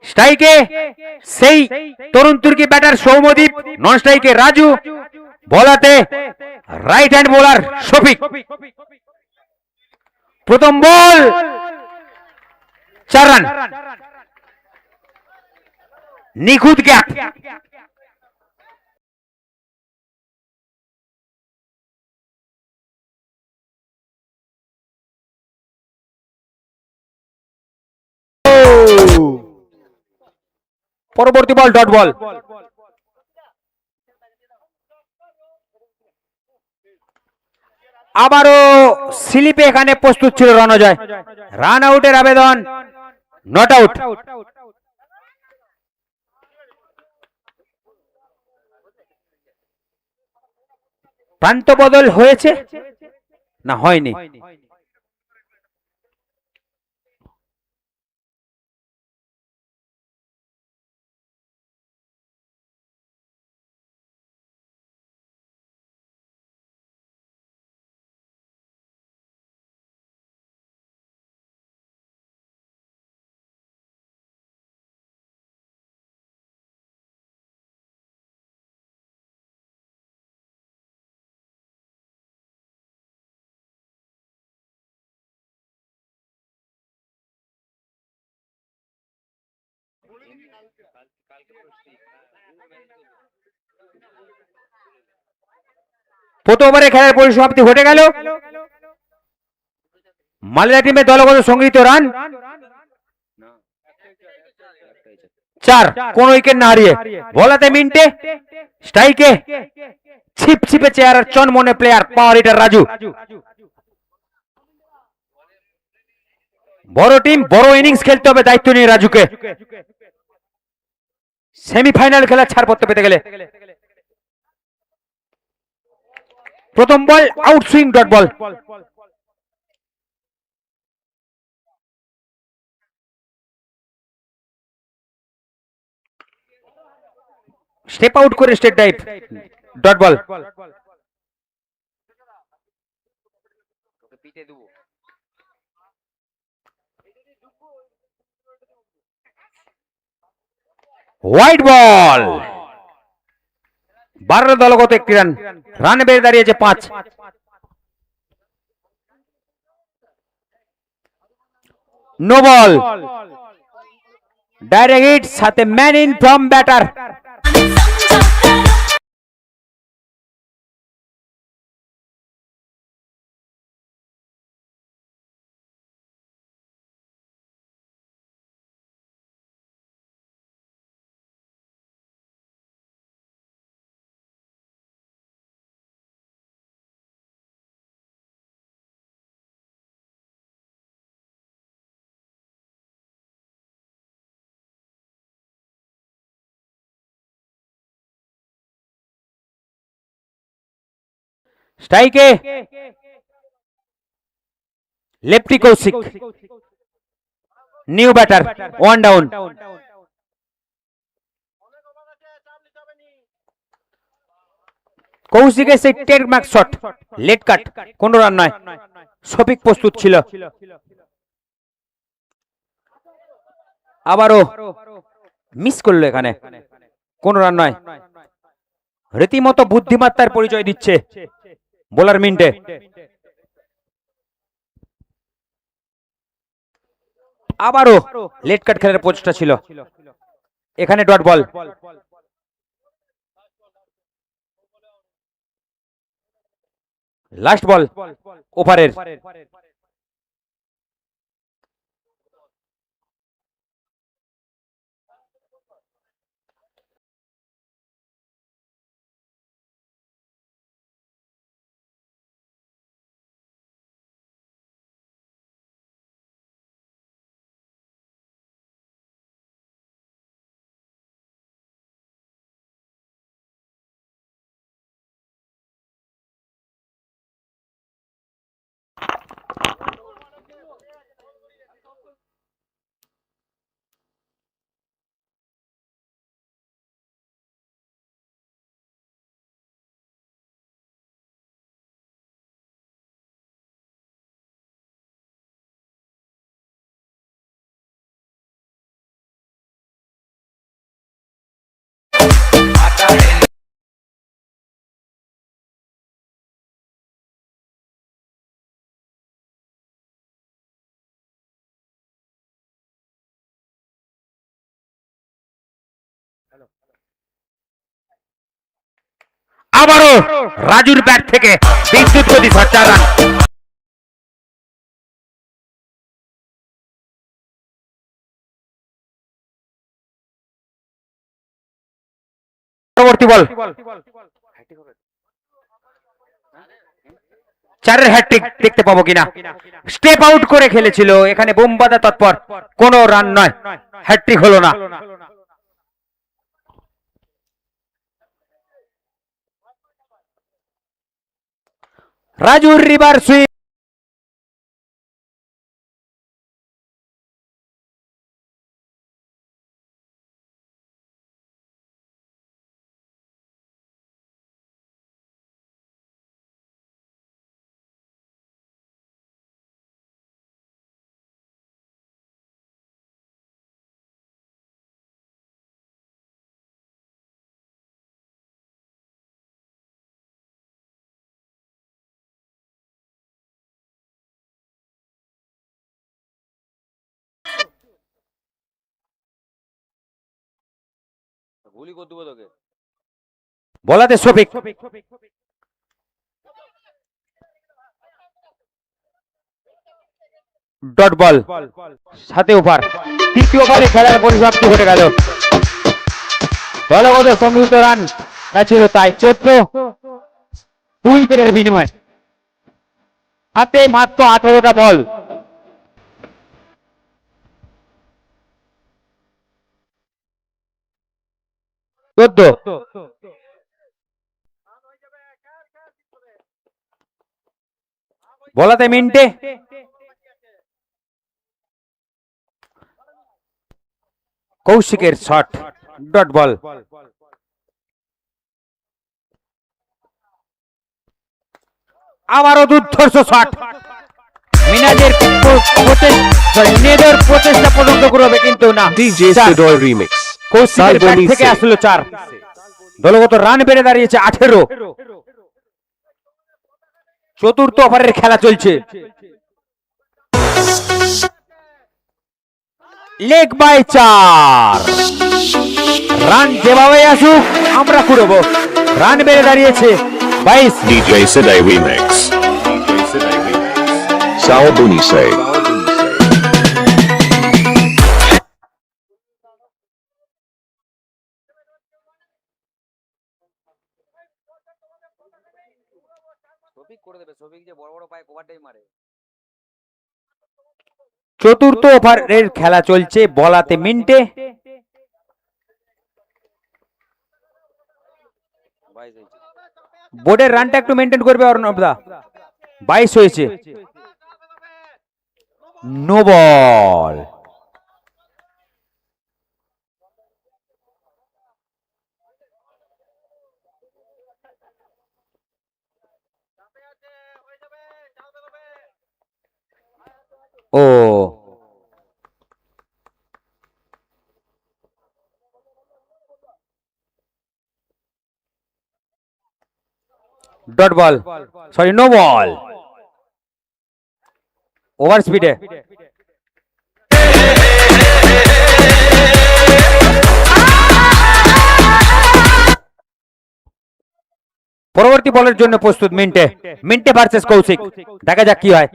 স্ট্রাইকে সেই তরুণ তুর্কি ব্যাটার সৌম্যদীপ, নন স্ট্রাইকে রাজু, বলাতে রাইট হ্যান্ড বোলার শফিক। প্রথম বল 4 রান, নিখুঁত গ্যাপ। পরবর্তী বল ডট বল। আবারও স্লিপে এখানে প্রস্তুত ছিল রণজয়। রান আউটের আবেদন, নট আউট। প্রান্ত বদল হয়েছে না হয়নি? প্রথম ওভারে খেলার পরিসমাপ্তি ঘটে গেল। মালদা টিমের দলগত সংগৃহীত রান 4, কোন উইকেট না হারিয়ে। বলাতে মিন্টে, স্ট্রাইকে ছিপ ছিপে চেয়ারের চনমনে প্লেয়ার পাওয়ার হিটার রাজু। বড় টিম, বড় ইনিংস খেলতে হবে দায়িত্ব নিয়ে রাজুকে, সেমিফাইনাল খেলার ছাড়পত্র পেতে গেলে। প্রথম ball out swing dot ball. Step out করে straight drive, dot ball. Wide ball, 12 দলগত 1 রান। রান বেড়ে দাঁড়িয়েছে 5। নো বল, ডাইরেক্ট হিট, সাথে ম্যান ইন ফ্রম ব্যাটার। স্ট্রাইকে lefty Kaushik, new batter, 1 down. কৌশিকের সেই টেক ম্যাক শট, লেট কাট, কোন রান নয়। শফিক প্রস্তুত ছিল। আবারও মিস করলো এখানে, কোন রান নয়। রীতিমতো বুদ্ধিমত্তার পরিচয় দিচ্ছে বোলার মিন্টে। আবারও লেট কাট খেলার প্রচেষ্টা ছিল, এখানে ডট বল। লাস্ট বল ওভারের। আবারও রাজুর ব্যাট থেকে বিদ্যুৎ গতি শট, 4 রান। পরবর্তী বল, 4-এর হ্যাটট্রিক দেখতে পাবো কিনা। স্টেপ আউট করে খেলেছিল, এখানে বোমবাদা তৎপর, কোনো রান নয়, হ্যাটট্রিক হলো না। রাজুর রিভার সুইং, বলাতে শফিক, ডট বল, সাথে ওভার। তৃতীয় ওভারে খেলার পরিসমাপ্তি ঘটে গেল। দলগত সংযুক্ত রান ছিল তাই 14, 2 উইকেটের বিনিময়। হাতে মাত্র 18টা বল। বলাতে মিন্টে, কৌশিকের শট, ডট বল। আবারও দুর্ধর্ষ শট। মিনাজের নেদের প্রচেষ্টা পছন্দ করবে কিন্তু না। কৌশিকের ব্যাট থেকে আসলো 4। দলগত রান বেড়ে দাঁড়িয়েছে 18। চতুর্থ ওভারের খেলা চলছে। Leg by 4। রান যেভাবে আসুক আমরা কুড়বো। রান বেড়ে দাঁড়িয়েছে 22। DJ Sedai Remix. Sao Bunise. চতুর্থ ওভারের খেলা চলছে। বলাতে মিন্টে, বোর্ডের রানটা একটু মেনটেন করবে অর্ণবদা। 22 হয়েছে। No ball. ও dot ball, sorry no ball. Over স্পিডে পরবর্তী বলের জন্য প্রস্তুত মিন্টে। মিন্টে ভার্সেস কৌশিক, দেখা যাক কি হয়।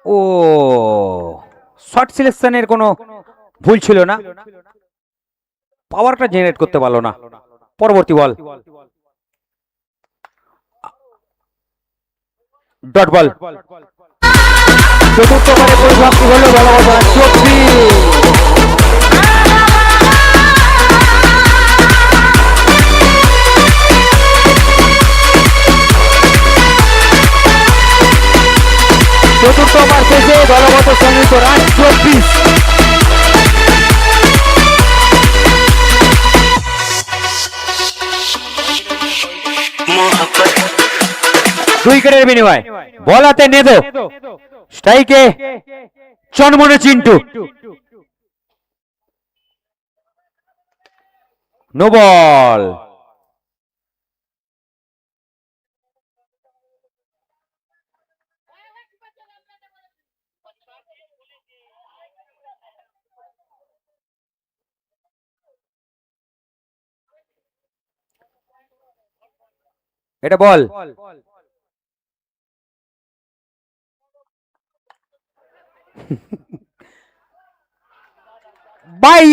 ও শর্ট সিলেকশনের কোনো ভুল ছিল না, পাওয়ারটা জেনারেট করতে পারলো না। পরবর্তী বল, ডট বল। চতুর্থ ওভারে পরিসমাপ্তি হলো দলগত 24। চতুর্থ ওভার শেষে দলগত সংযুক্ত রান 24। 2 উইকেটের বিনিময়। বলাতে নেদো, স্ট্রাইকে চনমনে চিন্টু। No ball. এটা বল। বাই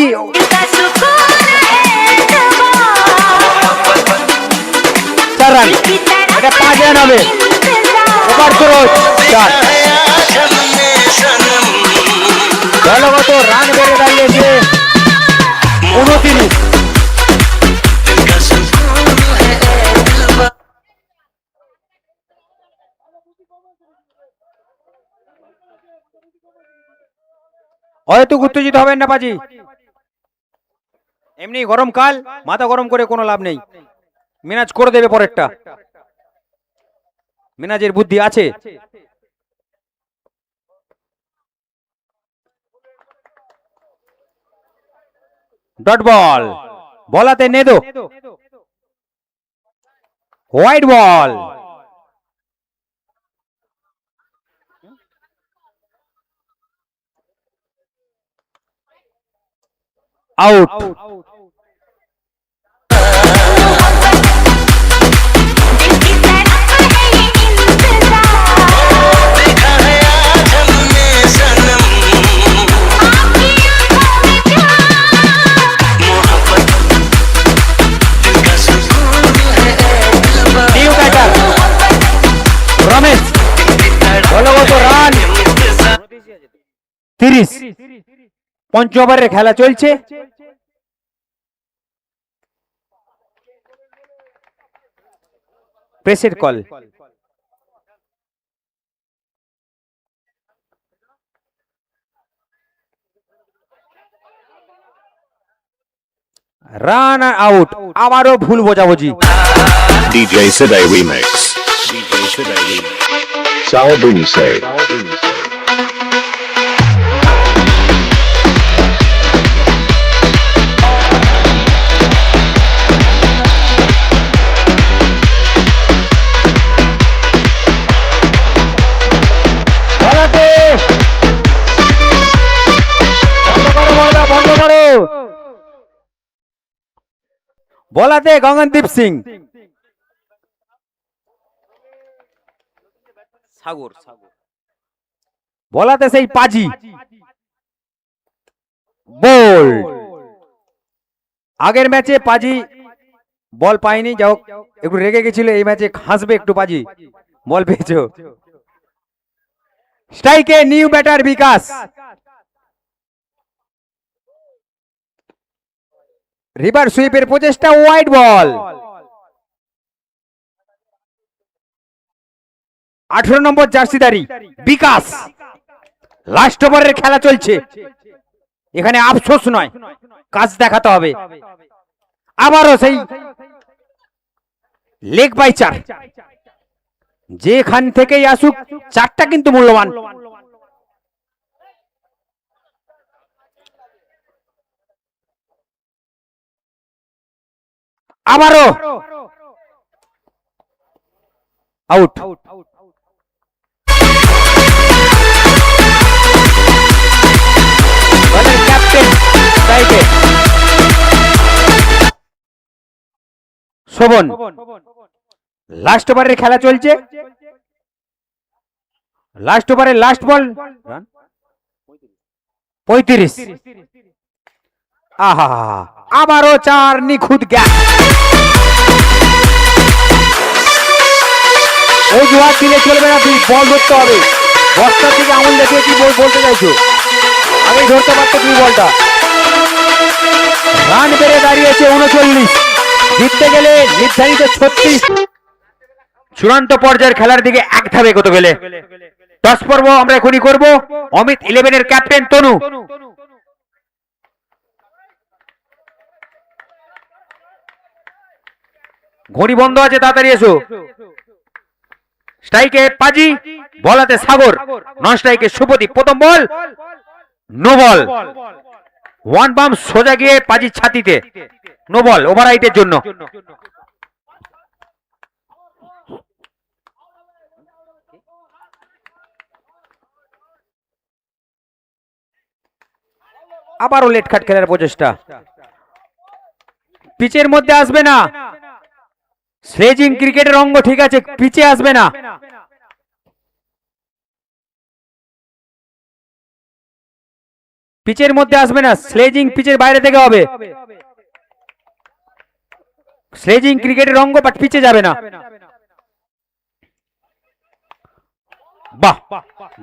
4 রান, এটা 5 রান হবে। ওভার করো 4। দলগত রান বেড়ে দাঁড়িয়েছে 29। হয়তো উত্তেজিত হবেন না বাজি, এমনি গরমকাল, মাথা গরম করে কোনো লাভ নেই। মিনাজ করে দেবে পরেরটা, মিনাজের বুদ্ধি আছে। ডট বল, বলাতে নেদো, white ball. Out. New batter Ramesh, দলগত রান 30। 5 ওভারের খেলা চলছে। প্রেসের কল। রান আউট, আবারও ভুল বোঝাবুঝি। DJ Siday Remix. DJ Siday Remix. Sao Bunise. বলাতে গগনদীপ সিং, সাগর বলাতে সেই পাজি বল। আগের ম্যাচে পাজি বল পায়নি, যাও একটু রেগে গেছিল, এই ম্যাচে হাসবে একটু পাজি, বল পেয়েছো। স্ট্রাইকে নিউ ব্যাটার বিকাশ, রিভার সুইপের প্রচেষ্টা, হোয়াইট বল। 18 নম্বর জার্সিদারি বিকাশ, লাস্ট ওভারের খেলা চলছে, এখানে আফসোস নয়, কাজ দেখাতে হবে। আবারও সেই লেগ বাই 4, যেখান থেকেই আসুক 4টা কিন্তু মূল্যবান। আবারও আউট। ক্যাপ্টেন স্ট্রাইকে শোভন, লাস্ট ওভারের খেলা চলছে, লাস্ট ওভারে লাস্ট বল 35। আহা, আবারও 4 নিখুঁত গ্যাপ। ওই জোয়ার দিলে চলবে না, বল ধরতে হবে। বস্তার দিকে আঙুল দেখিয়ে কি বলতে চাইছো? আগেই ধরতে পারতো তুমি বলটা। রান বেড়ে দাঁড়িয়েছে 39, জিততে গেলে নির্ধারিত 36। চূড়ান্ত পর্যায়ের খেলার দিকে এক ধাপ এগোতে গেলে টস পর্ব আমরা এখনই করব। অমিত 11-এর ক্যাপ্টেন তনু, ঘড়ি বন্ধ আছে, তাড়াতাড়ি এসো। স্ট্রাইকে পাজি, বলাতে সাগর, নন স্ট্রাইকে সুপতি। প্রথম বল নো বল, 1 বাম সোজা গিয়ে পাজির ছাতিতে, নো বল, ওভার হাইটের জন্য। আবারও লেট কাট খেলার প্রচেষ্টা, পিচের মধ্যে আসবে না, স্লেজিং ক্রিকেটের অঙ্গ ঠিক আছে, পিচে আসবে না। পিচের মধ্যে আসবে না, স্লেজিং পিচের বাইরে থেকে হবে। স্লেজিং ক্রিকেটের অঙ্গ, বাট পিচে যাবে না। বাহ,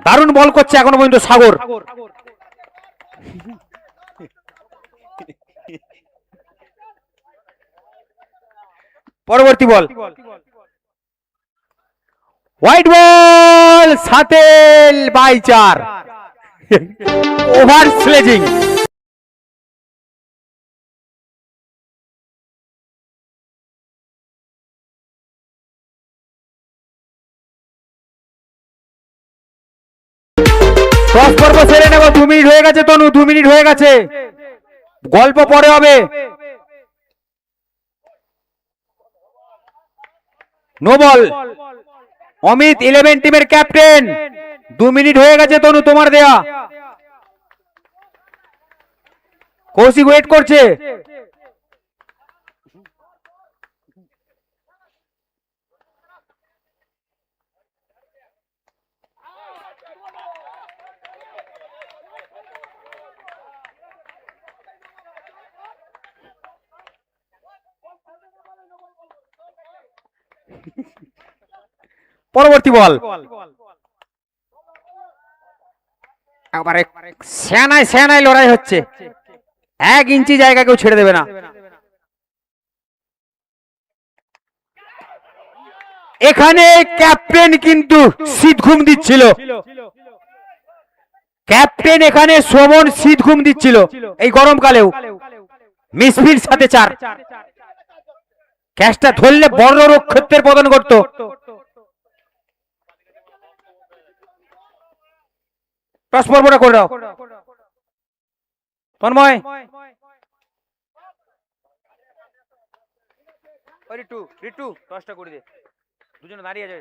দারুণ বল করছে এখনো পর্যন্ত সাগর। পরবর্তী বল, হোয়াইট বল, 7/4 ওভার স্লেজিং। টস পর্ব সেরে নেব, 2 মিনিট হয়ে গেছে তনু, 2 মিনিট হয়ে গেছে, গল্প পরে হবে। নো বল, অমিত 11 টিমের ক্যাপ্টেন। 2 মিনিট হয়ে গেছে তনু, তোমার দেয়া। কৌশিক ওয়েট করছে। পরবর্তী বল, একবারে সেনায় সেনায় লড়াই হচ্ছে, 1 ইঞ্চি জায়গা কেউ ছেড়ে দেবে না। এখানে ক্যাপ্টেন কিন্তু শীত ঘুম দিচ্ছিল, ক্যাপ্টেন এখানে শোভন শীত ঘুম দিচ্ছিল এই গরমকালেও। মিসফিল্ড সাথে 4, ক্যাচটা ধরলে বড় রক্ষত্বের পতন করত। টস পর্বটা করে দাও তন্ময়। রিটু, রিটু টসটা করে দে, দুজনে দাঁড়িয়ে আছে।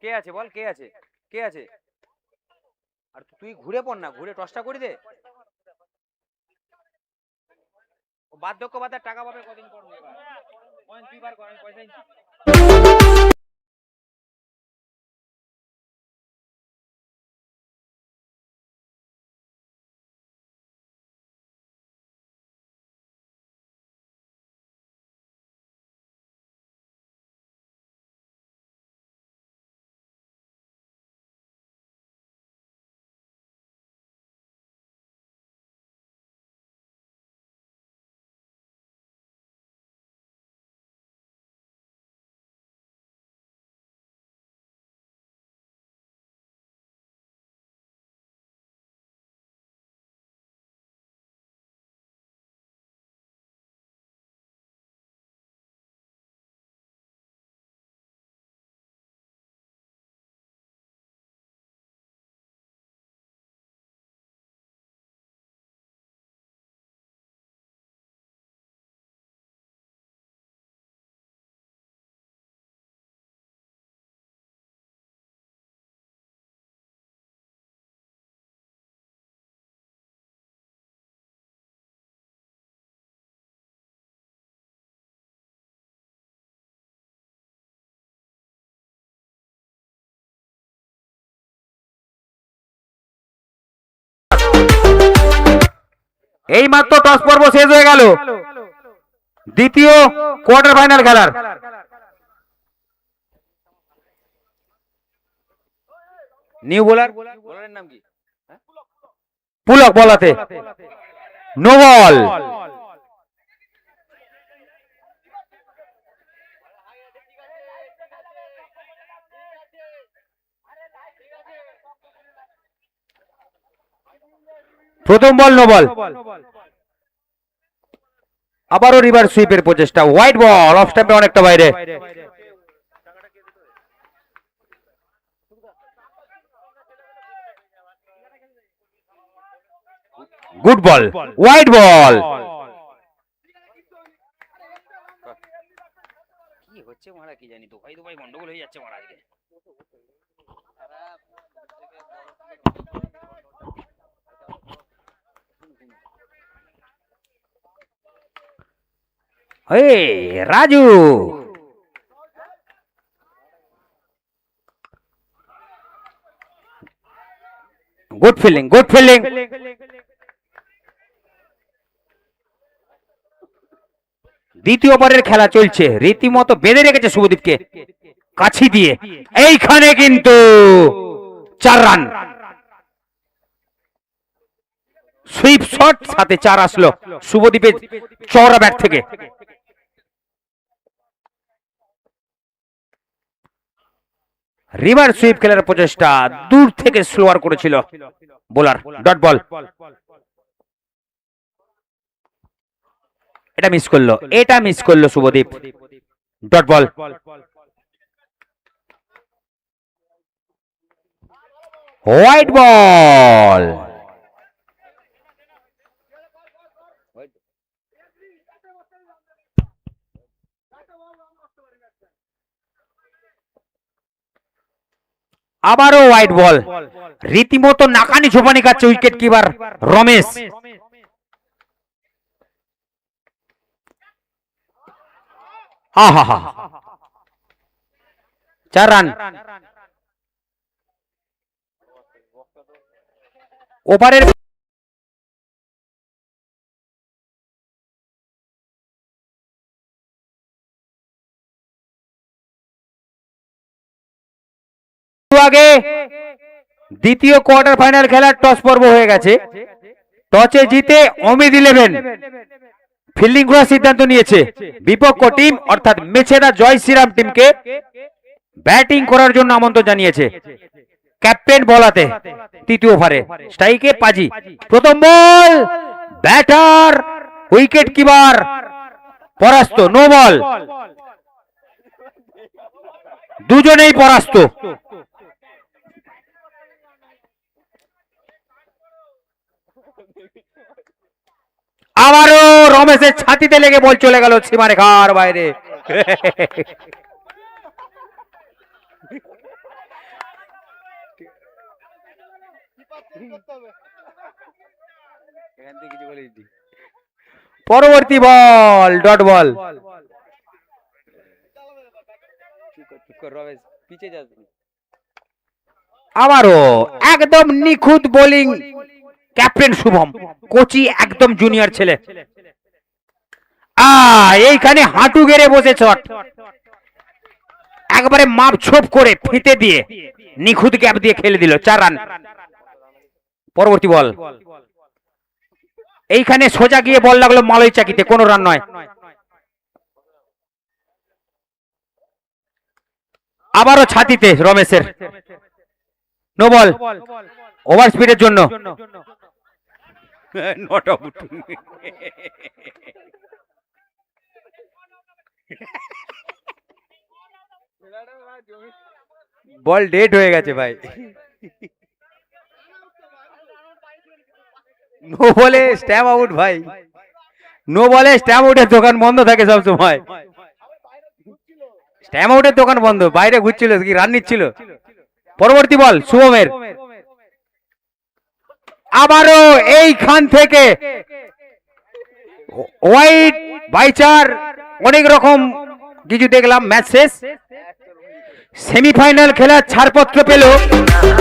কে আছে বল, কে আছে, কে আছে? আর তুই ঘুরে পড় না, ঘুরে টসটা করে দে। বার্ধক্য ভাতার টাকা পাবে কদিন পর, তুই বার কর, আমি পয়সা দিচ্ছি। এই মাত্র টস পর্ব শেষ হয়ে গেল, দ্বিতীয় কোয়ার্টার ফাইনাল খেলার। নিউ বোলার, বোলারের নাম কি? পুলক বলাতে, নো বল। প্রথম বল নো বল, আবারও রিভার সুইপের প্রচেষ্টা, হোয়াইট বল, অফ স্ট্যাম্পে অনেকটা বাইরে। গুড বল, হোয়াইট বল। কি হচ্ছে মারা, কি জানি, তো ভাই গন্ডগোল হয়ে যাচ্ছে মারা আজকে। Raju good fielding, good fielding. দ্বিতীয় ওভারের খেলা চলছে, রীতিমতো বেঁধে রেখেছে শুভদীপকে কাছি দিয়ে। এইখানে কিন্তু 4 রান, সুইপ শট সাথে 4 আসলো শুভদীপের চওড়া ব্যাট থেকে। রিভার সুইপ খেলার প্রচেষ্টা দূর থেকে স্লোয়ার করেছিল বোলার, ডট বল। এটা মিস করলো, এটা মিস করলো শুভদীপ, ডট বল। হোয়াইট বল। আবারও হোয়াইট বল। রীতিমতো নাকানি ঝোপানি খাচ্ছে উইকেট কিপার রমেশ। আহা, 4 রান। ওভারের আগে দ্বিতীয় কোয়ার্টার ফাইনাল খেলার টস পর্ব হয়ে গেছে। টসে জিতে অমিত 11 ফিল্ডিং করার সিদ্ধান্ত নিয়েছে। বিপক্ষ টিম অর্থাৎ মেছেদা জয় শ্রীরাম টিমকে ব্যাটিং করার জন্য আমন্ত্রণ জানিয়েছে। ক্যাপ্টেন বলাতে তৃতীয় ওভারে স্ট্রাইকে পাজি। প্রথম বল, ব্যাটার উইকেট কিপার পরাস্ত, নো বল, দুজনেই পরাস্ত। আবারও রমেশের ছাতিতে লেগে বল চলে গেল সীমারেখার বাইরে। পরবর্তী বল, ডট বল। আবারও একদম নিখুঁত বোলিং ক্যাপ্টেন শুভম, কোচি একদম জুনিয়র ছেলে। এইখানে হাঁটু গেড়ে বসে শট, একবারে মাপ ছোপ করে ফিতে দিয়ে নিখুঁত গ্যাপ দিয়ে খেলে দিল, 4 রান। পরবর্তী বল, এইখানে সোজা গিয়ে বল লাগলো মালয় চাকিতে, কোনো রান নয়। আবারও ছাতিতে রমেশের, নো বল, ওভার স্পিডের জন্য নট আউট। বল ডেট হয়ে গেছে ভাই। নো বলে স্ট্যাম্প আউট ভাই, নো বলে স্ট্যাম্প আউটের দোকান বন্ধ থাকে সব সময়। স্ট্যাম্প আউটের দোকান বন্ধ, বাইরে ঘুরছিল কি রান নিচ্ছিল। পরবর্তী বল শুভমের, আবারও এইখান থেকে হোয়াইট বাইচার অনেক রকম কিছু দেখলাম। ম্যাচ শেষ, সেমিফাইনাল খেলার ছাড়পত্র পেল